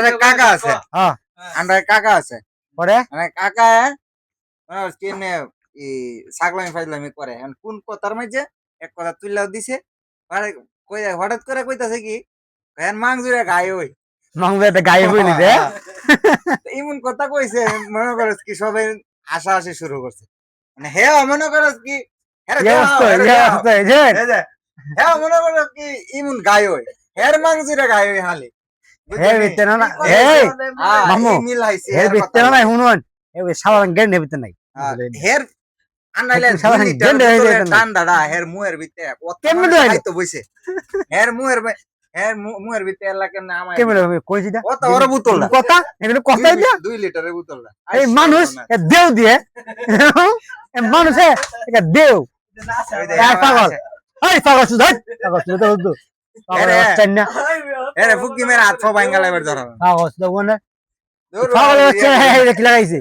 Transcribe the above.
আন্ডারে কাকা আছে হ্যাঁ আন্ডারে কাকা আছে পরে মানে কাকা কেনে ছাগলামি ফাজলামি করে এখন কোন কথার মাঝে এক কথা তুইলাও দিছে হঠাৎ করে কইতাছে কি হ্যাঁ মাংজুরে গায়ে ওই মাংসটা গায়ে হইলি রে এমন কথা কইছে মনে করস কি সবাই হাসাহাসি শুরু করছে মানে হ্যাঁ মনে করস কি হ্যাঁ এই অবস্থা এই অবস্থা এই যে হ্যাঁ মনে করস কি এমন গায়ে ওই হ্যাঁ মাংজুরে গায়ে ওই হালি হে বিতে না না এই মামু মিল হাইছে হে বিতে না শুনুন এই সাধারণ জ্ঞান নেই বিতে নাই হের আনাইলে সাধারণ জ্ঞান নেই টান্ডাডা হের মুয়ের ভিতরে কেমনে দই তো বইছে হের মুয়ের ভিতরে এলা কেমনে আমায় কেমনে কইছিটা কত বড় বোতল কথা এগুলো কথা দিয়া 2 লিটারের বোতলটা এই মানুষ দেও দিয়ে এই মানুষে এটা দেও পাগল এই পাগল সুধা পাগল সুধা তো পাগল এরে ফুকি মেরা হাত পা ভাঙা লাইবার ধরা পাগল সুধা পাগল হচ্ছে লাগাইছে